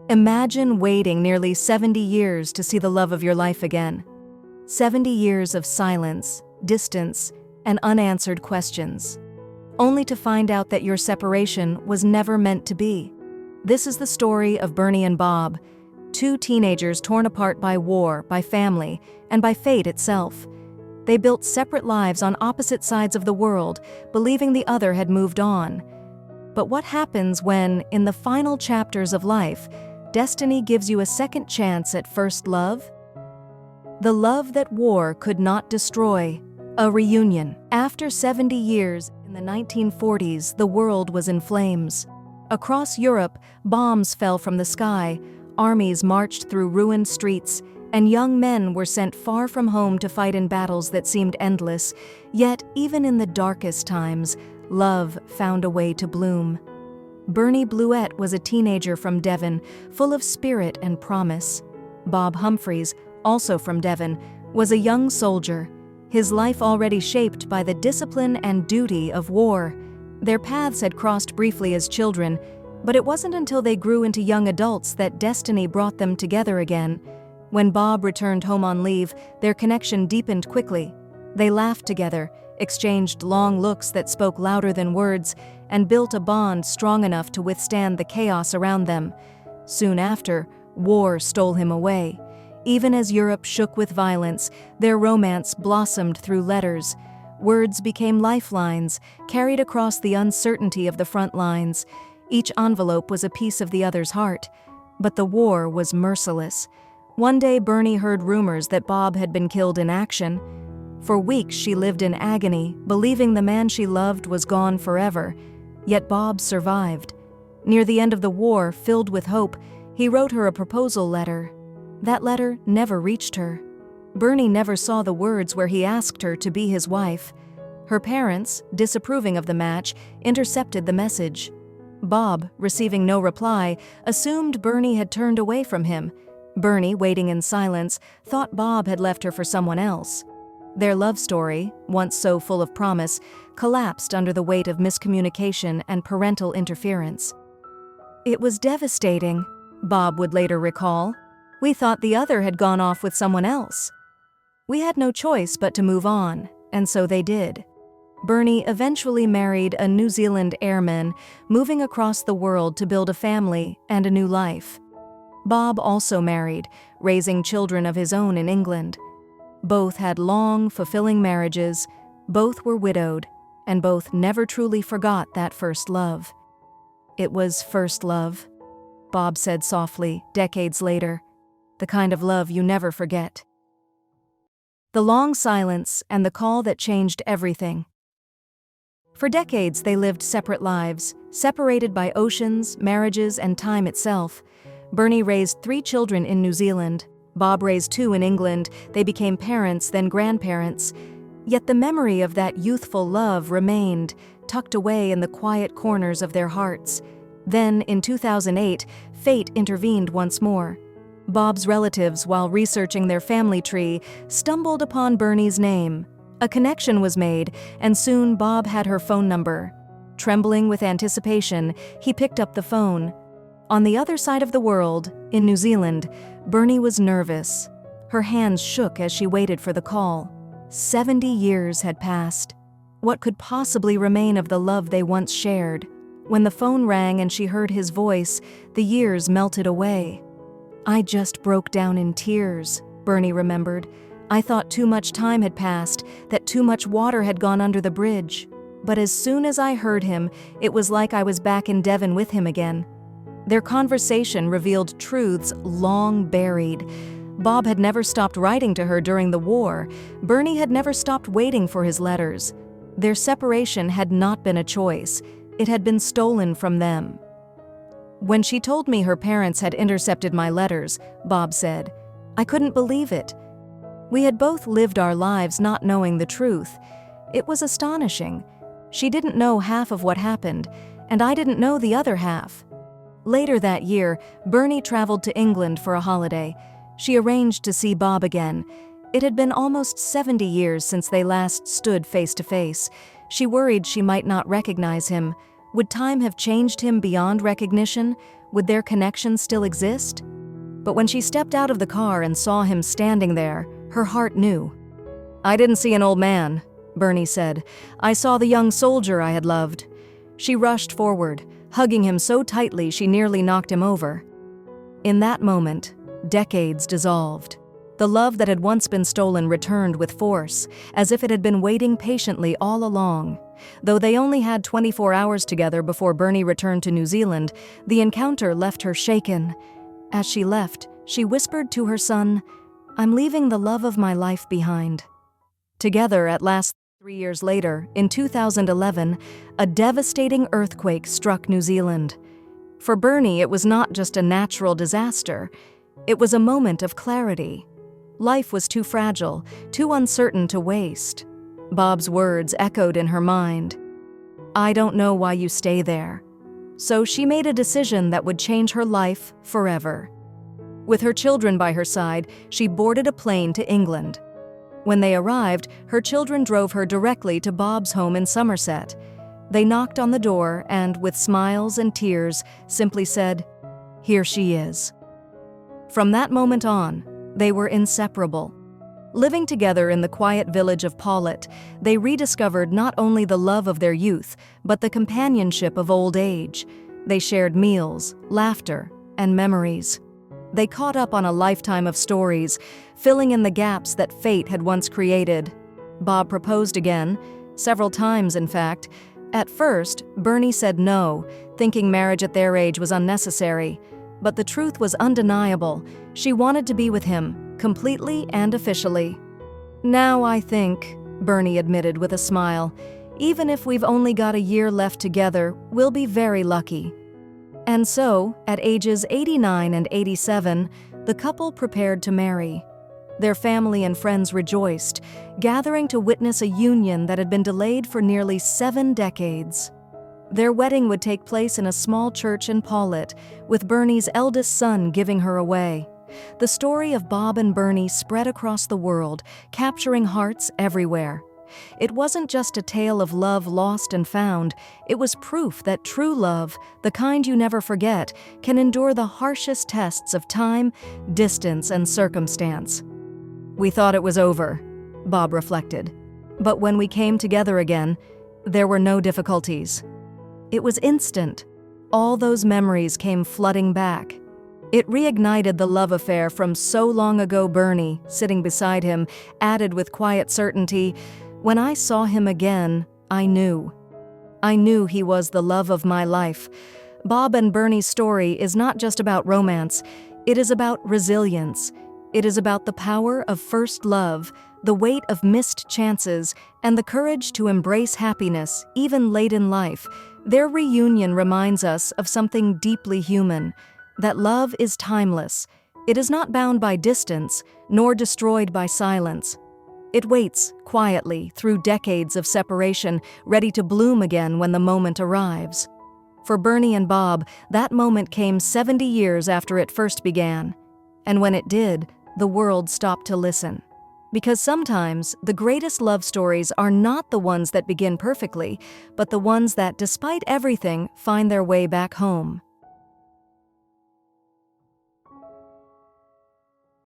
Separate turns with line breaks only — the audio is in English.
Imagine waiting nearly 70 years to see the love of your life again. 70 years of silence, distance, and unanswered questions, only to find out that your separation was never meant to be. This is the story of Bernie and Bob, two teenagers torn apart by war, by family, and by fate itself. They built separate lives on opposite sides of the world, believing the other had moved on. But what happens when, in the final chapters of life, destiny gives you a second chance at first love? The love that war could not destroy. A reunion. After 70 years, in the 1940s, the world was in flames. Across Europe, bombs fell from the sky, armies marched through ruined streets, and young men were sent far from home to fight in battles that seemed endless. Yet, even in the darkest times, love found a way to bloom. Bernie Bluett was a teenager from Devon, full of spirit and promise. Bob Humphreys, also from Devon, was a young soldier, his life already shaped by the discipline and duty of war. Their paths had crossed briefly as children, but it wasn't until they grew into young adults that destiny brought them together again. When Bob returned home on leave, their connection deepened quickly. They laughed together, exchanged long looks that spoke louder than words, and built a bond strong enough to withstand the chaos around them. Soon after, war stole him away. Even as Europe shook with violence, their romance blossomed through letters. Words became lifelines, carried across the uncertainty of the front lines. Each envelope was a piece of the other's heart. But the war was merciless. One day Bernie heard rumors that Bob had been killed in action. For weeks she lived in agony, believing the man she loved was gone forever. Yet Bob survived. Near the end of the war, filled with hope, he wrote her a proposal letter. That letter never reached her. Bernie never saw the words where he asked her to be his wife. Her parents, disapproving of the match, intercepted the message. Bob, receiving no reply, assumed Bernie had turned away from him. Bernie, waiting in silence, thought Bob had left her for someone else. Their love story, once so full of promise, collapsed under the weight of miscommunication and parental interference. "It was devastating," Bob would later recall. "We thought the other had gone off with someone else. We had no choice but to move on, and so they did." Bernie eventually married a New Zealand airman, moving across the world to build a family and a new life. Bob also married, raising children of his own in England. Both had long, fulfilling marriages, both were widowed, and both never truly forgot that first love. "It was first love," Bob said softly, decades later. "The kind of love you never forget." The long silence and the call that changed everything. For decades they lived separate lives, separated by oceans, marriages, and time itself. Bernie raised 3 children in New Zealand. Bob raised 2 in England. They became parents, then grandparents. Yet the memory of that youthful love remained, tucked away in the quiet corners of their hearts. Then, in 2008, fate intervened once more. Bob's relatives, while researching their family tree, stumbled upon Bernie's name. A connection was made, and soon Bob had her phone number. Trembling with anticipation, he picked up the phone. On the other side of the world, in New Zealand, Bernie was nervous. Her hands shook as she waited for the call. 70 years had passed. What could possibly remain of the love they once shared? When the phone rang and she heard his voice, the years melted away. "I just broke down in tears," Bernie remembered. "I thought too much time had passed, that too much water had gone under the bridge. But as soon as I heard him, it was like I was back in Devon with him again." Their conversation revealed truths long buried. Bob had never stopped writing to her during the war. Bernie had never stopped waiting for his letters. Their separation had not been a choice. It had been stolen from them. "When she told me her parents had intercepted my letters," Bob said, "I couldn't believe it. We had both lived our lives not knowing the truth. It was astonishing. She didn't know half of what happened, and I didn't know the other half." Later that year, Bernie traveled to England for a holiday. She arranged to see Bob again. It had been almost 70 years since they last stood face to face. She worried she might not recognize him. Would time have changed him beyond recognition? Would their connection still exist? But when she stepped out of the car and saw him standing there, her heart knew. "I didn't see an old man," Bernie said. "I saw the young soldier I had loved." She rushed forward, hugging him so tightly she nearly knocked him over. In that moment, decades dissolved. The love that had once been stolen returned with force, as if it had been waiting patiently all along. Though they only had 24 hours together before Bernie returned to New Zealand, the encounter left her shaken. As she left, she whispered to her son, "I'm leaving the love of my life behind." Together, at last, 3 years later, in 2011, a devastating earthquake struck New Zealand. For Bernie, it was not just a natural disaster. It was a moment of clarity. Life was too fragile, too uncertain to waste. Bob's words echoed in her mind. "I don't know why you stay there." So she made a decision that would change her life forever. With her children by her side, she boarded a plane to England. When they arrived, her children drove her directly to Bob's home in Somerset. They knocked on the door and, with smiles and tears, simply said, "Here she is." From that moment on, they were inseparable. Living together in the quiet village of Paulet, they rediscovered not only the love of their youth, but the companionship of old age. They shared meals, laughter, and memories. They caught up on a lifetime of stories, filling in the gaps that fate had once created. Bob proposed again, several times in fact. At first, Bernie said no, thinking marriage at their age was unnecessary. But the truth was undeniable. She wanted to be with him, completely and officially. "Now I think," Bernie admitted with a smile, "even if we've only got a year left together, we'll be very lucky." And so, at ages 89 and 87, the couple prepared to marry. Their family and friends rejoiced, gathering to witness a union that had been delayed for nearly 7 decades. Their wedding would take place in a small church in Paulet, with Bernie's eldest son giving her away. The story of Bob and Bernie spread across the world, capturing hearts everywhere. It wasn't just a tale of love lost and found, it was proof that true love, the kind you never forget, can endure the harshest tests of time, distance, and circumstance. "We thought it was over," Bob reflected. "But when we came together again, there were no difficulties." It was instant. All those memories came flooding back. It reignited the love affair from so long ago. Bernie, sitting beside him, added with quiet certainty, "When I saw him again, I knew. I knew he was the love of my life." Bob and Bernie's story is not just about romance, it is about resilience. It is about the power of first love, the weight of missed chances, and the courage to embrace happiness, even late in life. Their reunion reminds us of something deeply human, that love is timeless. It is not bound by distance, nor destroyed by silence. It waits quietly through decades of separation, ready to bloom again when the moment arrives. For Bernie and Bob, that moment came 70 years after it first began. And when it did, the world stopped to listen. Because sometimes, the greatest love stories are not the ones that begin perfectly, but the ones that, despite everything, find their way back home.